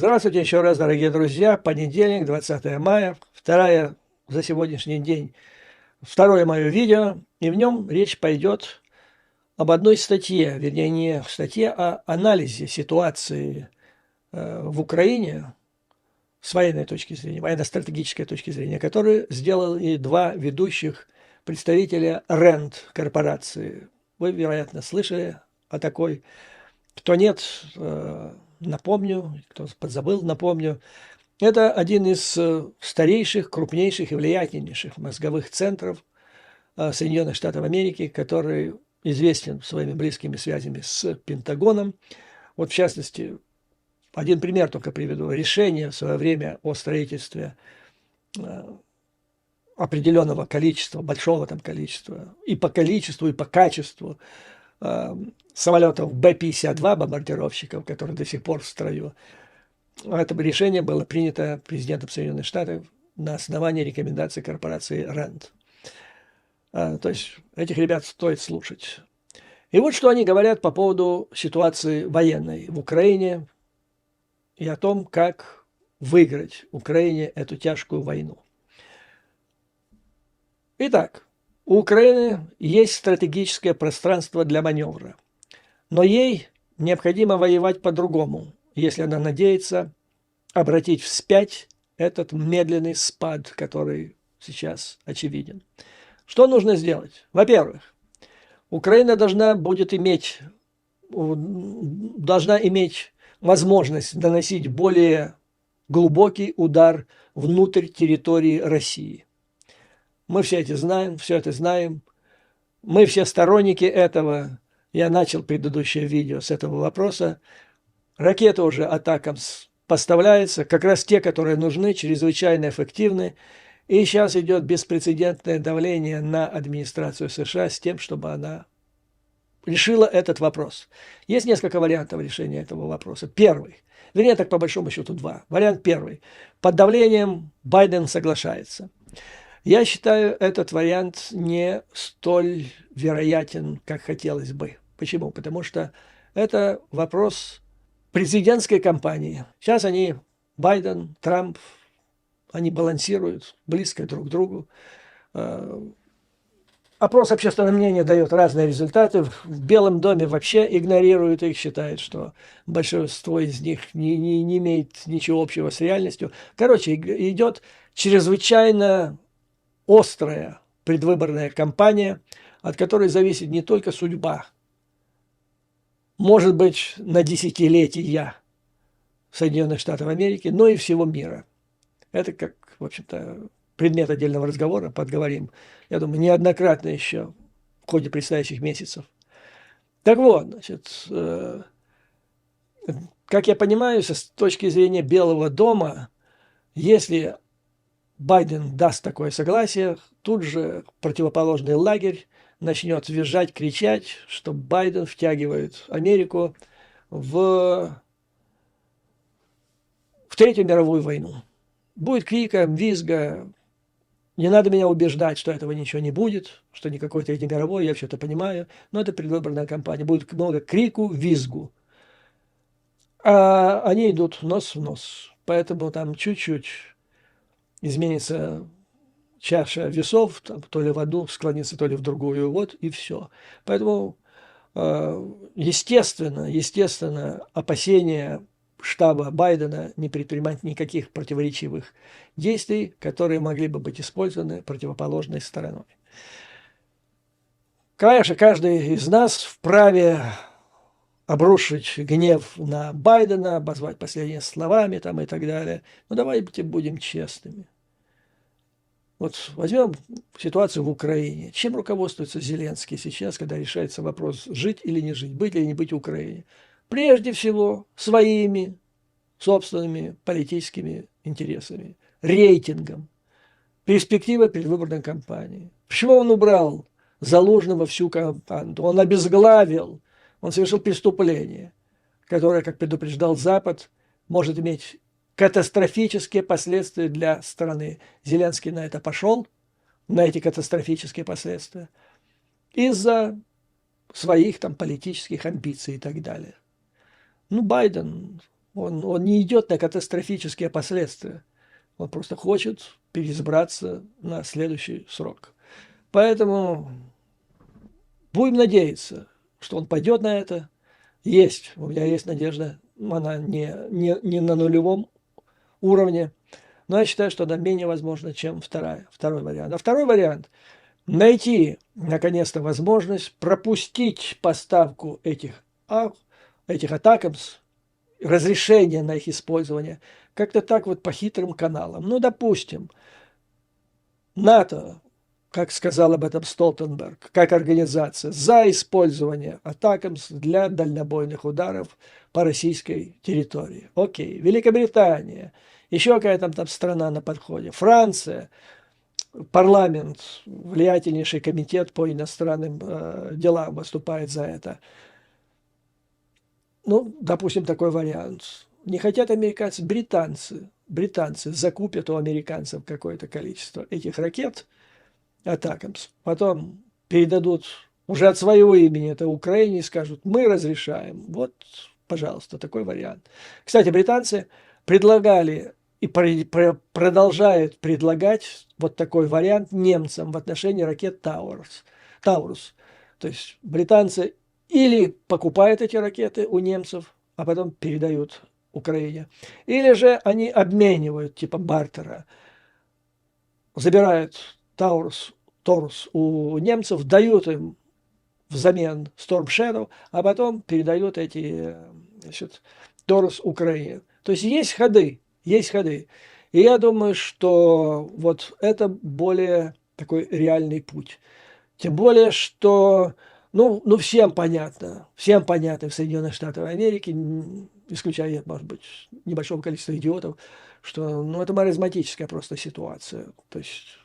Здравствуйте еще раз, дорогие друзья. Понедельник, 20 мая, вторая за сегодняшний день, второе мое видео, и в нем речь пойдет об одной статье, вернее, не статье, а анализе ситуации в Украине с военной точки зрения, военно-стратегической точки зрения, которую сделали два ведущих представителя РЭНД корпорации. Вы, вероятно, слышали о такой. Кто нет, напомню, кто подзабыл, напомню. Это один из старейших, крупнейших и влиятельнейших мозговых центров Соединенных Штатов Америки, который известен своими близкими связями с Пентагоном. Вот, в частности, один пример только приведу. Решение в свое время о строительстве определенного количества, большого там количества, и по количеству, и по качеству самолетов Б-52, бомбардировщиков, которые до сих пор в строю. Это решение было принято президентом Соединенных Штатов на основании рекомендаций корпорации РЭНД. То есть этих ребят стоит слушать. И вот что они говорят по поводу ситуации военной в Украине и о том, как выиграть Украине эту тяжкую войну. Итак, у Украины есть стратегическое пространство для маневра, но ей необходимо воевать по-другому, если она надеется обратить вспять этот медленный спад, который сейчас очевиден. Что нужно сделать? Во-первых, Украина должна иметь возможность наносить более глубокий удар внутрь территории России. Мы все это знаем. Мы все сторонники этого. Я начал предыдущее видео с этого вопроса. Ракеты уже атакам поставляются, как раз те, которые нужны, чрезвычайно эффективны. И сейчас идет беспрецедентное давление на администрацию США с тем, чтобы она решила этот вопрос. Есть несколько вариантов решения этого вопроса. Первый, вернее, так по большому счету два. Вариант первый. Под давлением Байден соглашается. Я считаю, этот вариант не столь вероятен, как хотелось бы. Почему? Потому что это вопрос президентской кампании. Сейчас они, Байден, Трамп, они балансируют близко друг к другу. Опрос общественного мнения дает разные результаты. В Белом доме вообще игнорируют их, считают, что большинство из них не имеет ничего общего с реальностью. Короче, идет чрезвычайно острая предвыборная кампания, от которой зависит не только судьба, может быть, на десятилетия Соединенных Штатов Америки, но и всего мира. Это как, в общем-то, предмет отдельного разговора, подговорим, я думаю, неоднократно еще в ходе предстоящих месяцев. Так вот, значит, как я понимаю, с точки зрения Белого дома, если Байден даст такое согласие, тут же противоположный лагерь начнет визжать, кричать, что Байден втягивает Америку в Третью мировую войну. Будет крика, визга. Не надо меня убеждать, что этого ничего не будет, что никакой Третьей мировой, я все это понимаю, но это предвыборная кампания. Будет много крику, визгу. А они идут нос в нос. Поэтому там чуть-чуть изменится чаша весов, там, то ли в одну склонится, то ли в другую, вот и все. Поэтому, естественно, опасения штаба Байдена не предпринимать никаких противоречивых действий, которые могли бы быть использованы противоположной стороной. Конечно, каждый из нас вправе обрушить гнев на Байдена, обозвать последние словами там, и так далее. Но давайте будем честными. Вот возьмем ситуацию в Украине. Чем руководствуется Зеленский сейчас, когда решается вопрос, жить или не жить, быть или не быть в Украине? Прежде всего, своими собственными политическими интересами, рейтингом, перспективой предвыборной кампании. Почему он убрал Залужного всю команду? Он обезглавил, он совершил преступление, которое, как предупреждал Запад, может иметь катастрофические последствия для страны. Зеленский на это пошел, на эти катастрофические последствия, из-за своих там политических амбиций и так далее. Ну, Байден Он не идет на катастрофические последствия. Он просто хочет переизбраться на следующий срок. Поэтому будем надеяться, что он пойдет на это. У меня есть надежда. Она не на нулевом уровне, но я считаю, что она менее возможна, чем второй вариант. А второй вариант – найти, наконец-то, возможность пропустить поставку этих атакамс, разрешение на их использование, как-то так вот по хитрым каналам. Ну, допустим, НАТО, как сказал об этом Столтенберг, как организация, за использование атакамс для дальнобойных ударов по российской территории. Окей. Великобритания, еще какая-то там страна на подходе, Франция, парламент, влиятельнейший комитет по иностранным делам выступает за это. Ну, допустим, такой вариант. Не хотят американцы, британцы закупят у американцев какое-то количество этих ракет атакамс, потом передадут уже от своего имени это Украине и скажут, мы разрешаем. Вот, пожалуйста, такой вариант. Кстати, британцы предлагали и продолжают предлагать вот такой вариант немцам в отношении ракет Таурус. То есть британцы или покупают эти ракеты у немцев, а потом передают Украине, или же они обменивают типа бартера, забирают Торус у немцев, дают им взамен Storm Shadow, а потом передают эти Торус Украине. То есть ходы, есть ходы. И я думаю, что вот это более такой реальный путь. Тем более, что, всем понятно в Соединенных Штатах Америки, исключая, может быть, небольшого количества идиотов, что, это маразматическая просто ситуация. То есть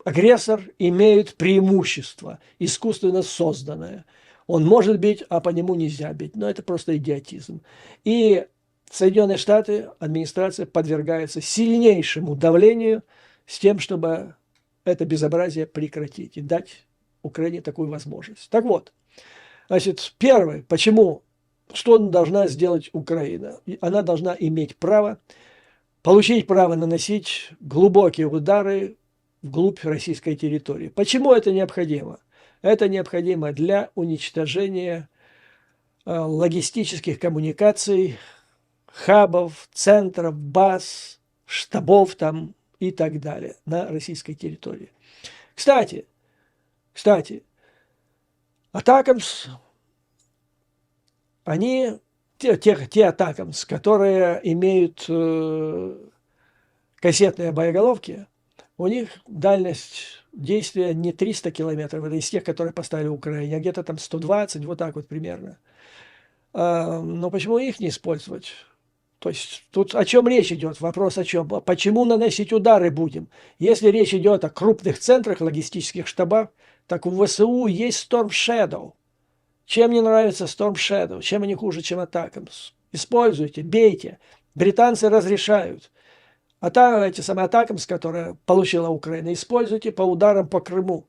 агрессор имеет преимущество, искусственно созданное. Он может бить, а по нему нельзя бить. Но это просто идиотизм. И Соединенные Штаты, администрация подвергается сильнейшему давлению с тем, чтобы это безобразие прекратить и дать Украине такую возможность. Так вот, значит, первое, что должна сделать Украина? Она должна иметь право, получить право наносить глубокие удары вглубь российской территории. Почему это необходимо? Это необходимо для уничтожения логистических коммуникаций, хабов, центров, баз, штабов там и так далее на российской территории. Кстати, атакамс, они, те атакамс, которые имеют кассетные боеголовки, у них дальность действия не 300 километров, это из тех, которые поставили в Украине, а где-то там 120, вот так вот примерно. Но почему их не использовать? То есть тут о чем речь идет? Вопрос о чем? Почему наносить удары будем? Если речь идет о крупных центрах, логистических штабах, так у ВСУ есть Storm Shadow. Чем не нравится Storm Shadow? Чем они хуже, чем Атакамс? Используйте, бейте. Британцы разрешают. Эти самые Атакамс, которые получила Украина, используйте по ударам по Крыму.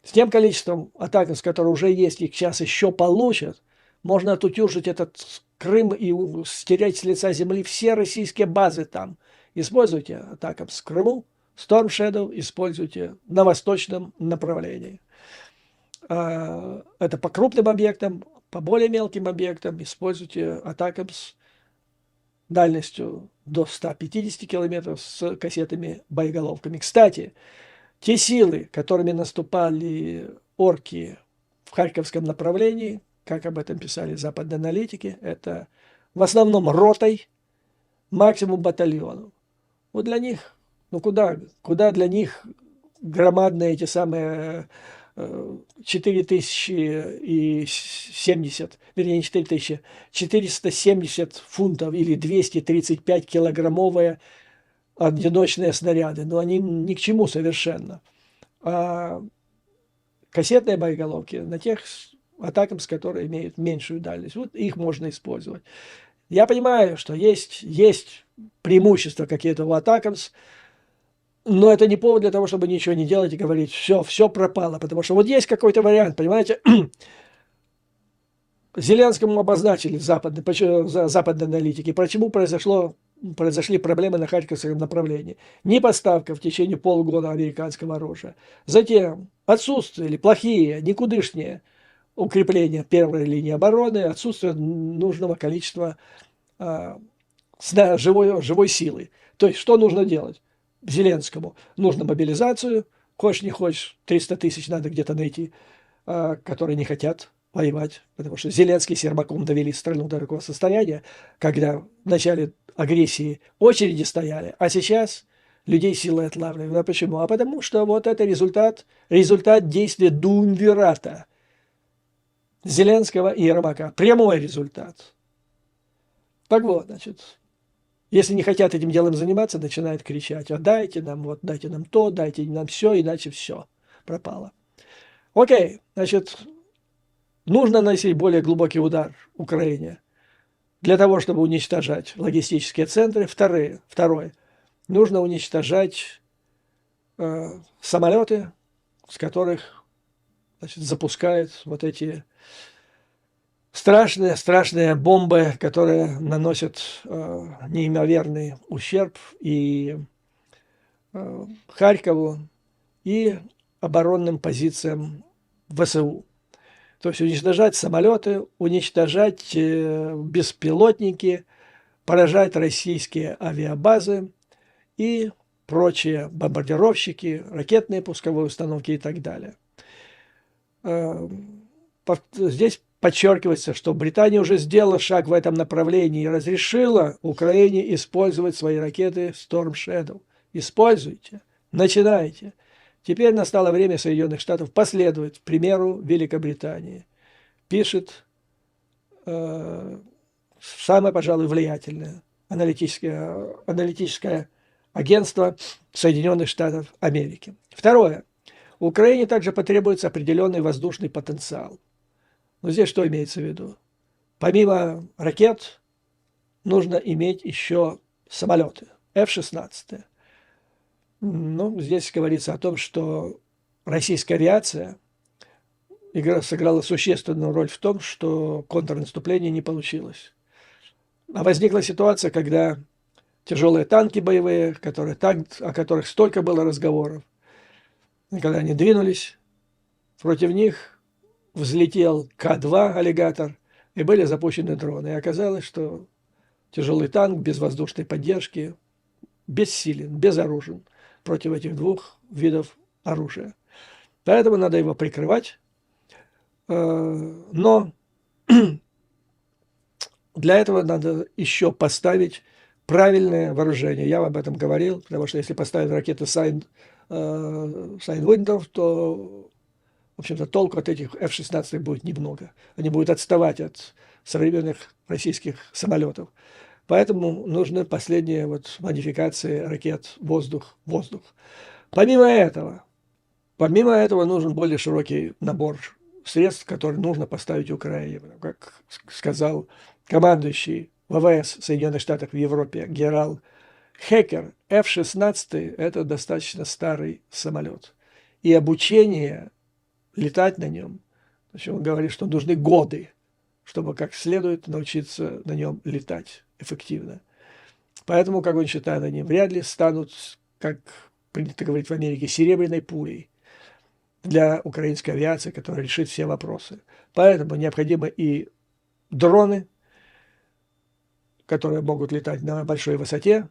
С тем количеством Атакамс, которые уже есть, их сейчас еще получат, можно отутюжить этот Крым и стереть с лица земли все российские базы там. Используйте Атакамс в Крыму, Storm Shadow используйте на восточном направлении. Это по крупным объектам, по более мелким объектам используйте Атакамс дальностью до 150 километров с кассетами-боеголовками. Кстати, те силы, которыми наступали орки в Харьковском направлении, как об этом писали западные аналитики, это в основном ротой, максимум батальоном. Вот для них, куда для них громадные эти самые 4070, вернее, не 4000, 470 фунтов или 235 килограммовые одиночные снаряды. Но они ни к чему совершенно. А кассетные боеголовки на тех атакамс, которые имеют меньшую дальность, вот их можно использовать. Я понимаю, что есть преимущества какие-то у атакамс, но это не повод для того, чтобы ничего не делать и говорить, все пропало. Потому что вот есть какой-то вариант, понимаете? Зеленскому обозначили западные аналитики, почему произошли проблемы на Харьковском направлении. Непоставка в течение полугода американского оружия. Затем отсутствие или плохие, никудышние укрепления первой линии обороны, отсутствие нужного количества живой силы. То есть, что нужно делать Зеленскому? Нужно мобилизацию, хочешь не хочешь, 300 тысяч надо где-то найти, которые не хотят воевать, потому что Зеленский с Ермаком довели страну до такого состояния, когда в начале агрессии очереди стояли, а сейчас людей силой отлавливают. А почему? А потому что вот это результат действия дуумвирата Зеленского и Ермака. Прямой результат. Так вот, значит, если не хотят этим делом заниматься, начинают кричать: а дайте нам вот, дайте нам то, дайте нам все, иначе все пропало. Окей, значит, нужно наносить более глубокий удар Украине для того, чтобы уничтожать логистические центры. Второе. Нужно уничтожать самолеты, с которых, значит, запускают вот эти страшные бомбы, которые наносят неимоверный ущерб и Харькову, и оборонным позициям ВСУ. То есть уничтожать самолеты, уничтожать беспилотники, поражать российские авиабазы и прочие бомбардировщики, ракетные пусковые установки и так далее. Здесь подчеркивается, что Британия уже сделала шаг в этом направлении и разрешила Украине использовать свои ракеты Storm Shadow. Используйте, начинайте. Теперь настало время Соединенных Штатов последовать примеру Великобритании. Пишет самое, пожалуй, влиятельное аналитическое агентство Соединенных Штатов Америки. Второе. Украине также потребуется определенный воздушный потенциал. Но здесь что имеется в виду? Помимо ракет нужно иметь еще самолеты F-16. Ну, здесь говорится о том, что российская авиация сыграла существенную роль в том, что контрнаступление не получилось. А возникла ситуация, когда тяжелые танки боевые, о которых столько было разговоров, когда они двинулись, против них взлетел К-2 аллигатор, и были запущены дроны. И оказалось, что тяжелый танк без воздушной поддержки бессилен, безоружен против этих двух видов оружия. Поэтому надо его прикрывать. Но для этого надо еще поставить правильное вооружение. Я об этом говорил, потому что если поставить ракеты Сайдвиндов, то, в общем-то, толку от этих F-16 будет немного. Они будут отставать от современных российских самолетов. Поэтому нужны последние модификации ракет воздух-воздух. Помимо этого нужен более широкий набор средств, которые нужно поставить Украине. Как сказал командующий ВВС Соединенных Штатов в Европе генерал Хекер, F-16 – это достаточно старый самолет. И обучение летать на нем, он говорит, что нужны годы, чтобы как следует научиться на нем летать эффективно. Поэтому, как он считает, они вряд ли станут, как принято говорить в Америке, серебряной пулей для украинской авиации, которая решит все вопросы. Поэтому необходимы и дроны, которые могут летать на большой высоте,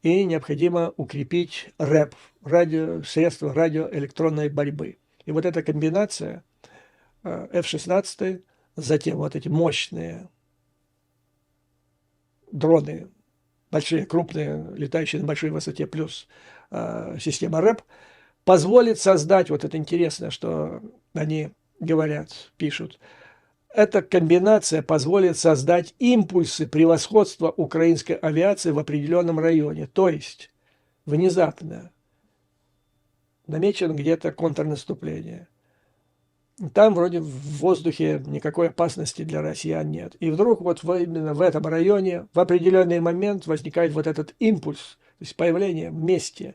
и необходимо укрепить РЭП, средства радиоэлектронной борьбы. И вот эта комбинация F-16, затем вот эти мощные дроны, большие, крупные, летающие на большой высоте, плюс система РЭП, позволит создать, вот это интересно, что они говорят, пишут, эта комбинация позволит создать импульсы превосходства украинской авиации в определенном районе. То есть внезапно намечено где-то контрнаступление. Там вроде в воздухе никакой опасности для россиян нет. И вдруг именно в этом районе в определенный момент возникает вот этот импульс, то есть появление вместе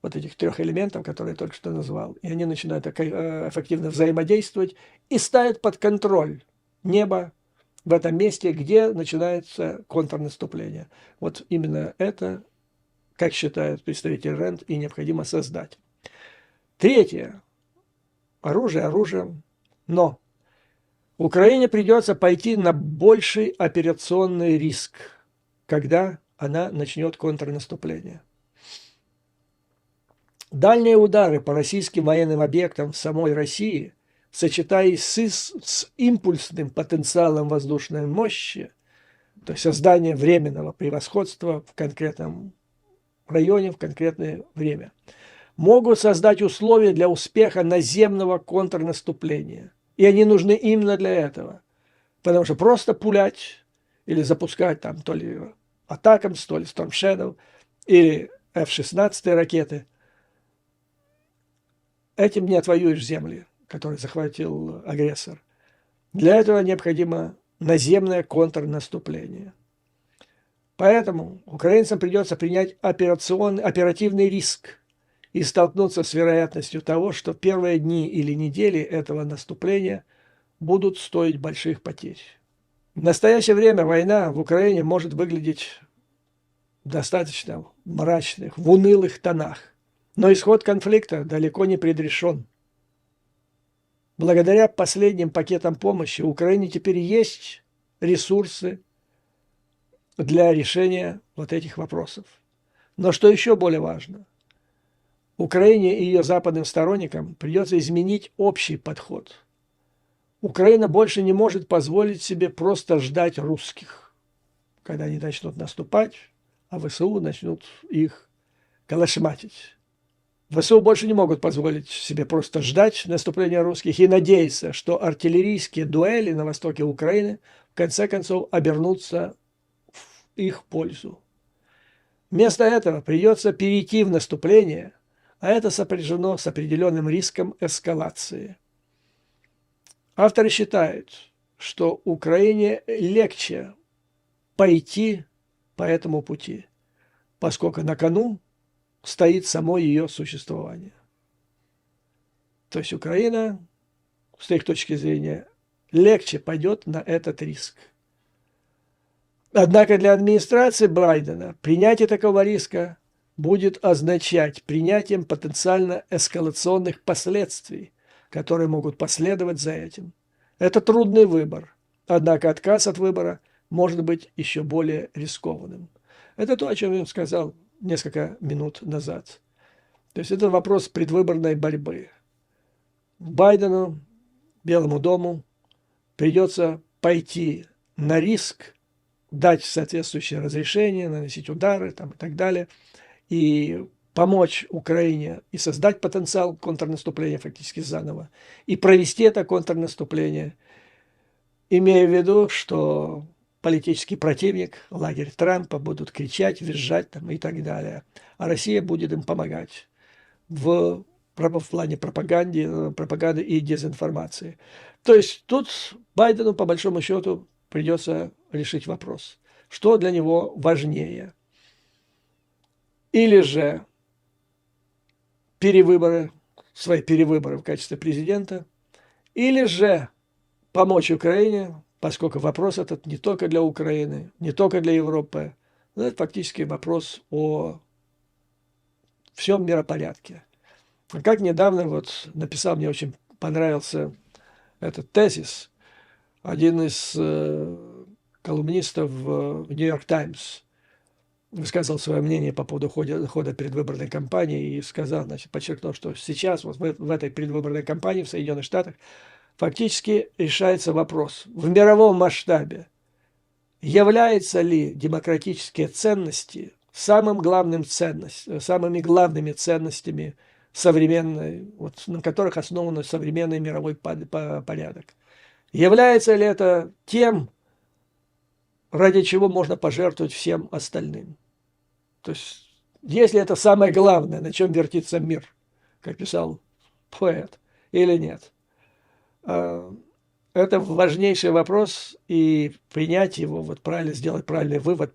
вот этих трех элементов, которые я только что назвал. И они начинают эффективно взаимодействовать и ставят под контроль небо в этом месте, где начинается контрнаступление. Вот именно это, как считает представитель РЕНД, и необходимо создать. Третье. Оружие оружием. Но Украине придется пойти на больший операционный риск, когда она начнет контрнаступление. Дальние удары по российским военным объектам в самой России, сочетаясь с импульсным потенциалом воздушной мощи, то есть создание временного превосходства в конкретном районе, в конкретное время, могут создать условия для успеха наземного контрнаступления. И они нужны именно для этого. Потому что просто пулять или запускать там то ли Атакамс, то ли Storm Shadow, или F-16 ракеты, этим не отвоюешь земли, которые захватил агрессор. Для этого необходимо наземное контрнаступление. Поэтому украинцам придется принять оперативный риск и столкнуться с вероятностью того, что первые дни или недели этого наступления будут стоить больших потерь. В настоящее время война в Украине может выглядеть достаточно мрачных, в унылых тонах. Но исход конфликта далеко не предрешен. Благодаря последним пакетам помощи у Украины теперь есть ресурсы для решения вот этих вопросов. Но что еще более важно, Украине и ее западным сторонникам придется изменить общий подход. Украина больше не может позволить себе просто ждать русских, когда они начнут наступать, а ВСУ начнут их калашматить. ВСУ больше не могут позволить себе просто ждать наступления русских и надеяться, что артиллерийские дуэли на востоке Украины в конце концов обернутся в их пользу. Вместо этого придется перейти в наступление, а это сопряжено с определенным риском эскалации. Авторы считают, что Украине легче пойти по этому пути, поскольку на кону стоит само ее существование. То есть Украина, с их точки зрения, легче пойдет на этот риск. Однако для администрации Байдена принятие такого риска будет означать принятием потенциально эскалационных последствий, которые могут последовать за этим. Это трудный выбор, однако отказ от выбора может быть еще более рискованным. Это то, о чем я сказал несколько минут назад. То есть это вопрос предвыборной борьбы. Байдену, Белому дому придется пойти на риск, дать соответствующее разрешение, наносить удары там, и так далее, и помочь Украине и создать потенциал контрнаступления фактически заново, и провести это контрнаступление, имея в виду, что политический противник, лагерь Трампа будут кричать, визжать там, и так далее, а Россия будет им помогать в плане пропаганды и дезинформации. То есть тут Байдену, по большому счету, придется решить вопрос, что для него важнее. Или же свои перевыборы в качестве президента, или же помочь Украине, поскольку вопрос этот не только для Украины, не только для Европы, но это фактически вопрос о всем миропорядке. Как недавно вот написал, мне очень понравился этот тезис, один из колумнистов в «Нью-Йорк Таймс» высказал свое мнение по поводу хода предвыборной кампании и сказал, значит, подчеркнул, что сейчас вот в этой предвыборной кампании в Соединенных Штатах фактически решается вопрос в мировом масштабе, являются ли демократические ценности самыми главными ценностями современной, вот, на которых основан современный мировой порядок. Является ли это тем, ради чего можно пожертвовать всем остальным? То есть, если это самое главное, на чем вертится мир, как писал поэт, или нет? Это важнейший вопрос, и принять его, вот правильно сделать правильный вывод,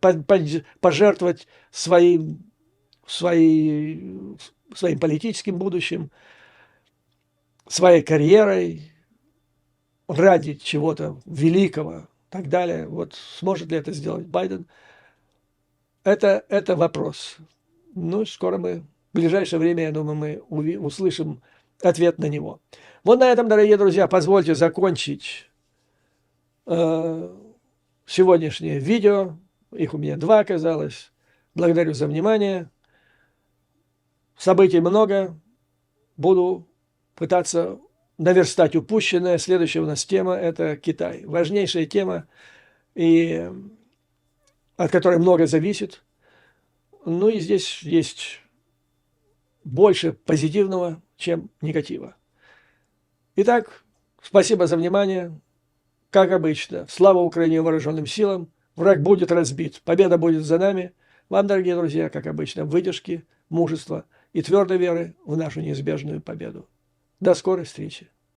пожертвовать своим политическим будущим, своей карьерой ради чего-то великого, так далее. Вот сможет ли это сделать Байден? Это вопрос. Ну, скоро мы, в ближайшее время, я думаю, мы услышим ответ на него. Вот на этом, дорогие друзья, позвольте закончить сегодняшнее видео. Их у меня 2 оказалось. Благодарю за внимание. Событий много. Буду пытаться наверстать упущенное. Следующая у нас тема – это Китай. Важнейшая тема, и от которой много зависит. Ну и здесь есть больше позитивного, чем негатива. Итак, спасибо за внимание. Как обычно, слава Украине, вооруженным силам. Враг будет разбит, победа будет за нами. Вам, дорогие друзья, как обычно, выдержки, мужества и твердой веры в нашу неизбежную победу. До скорой встречи.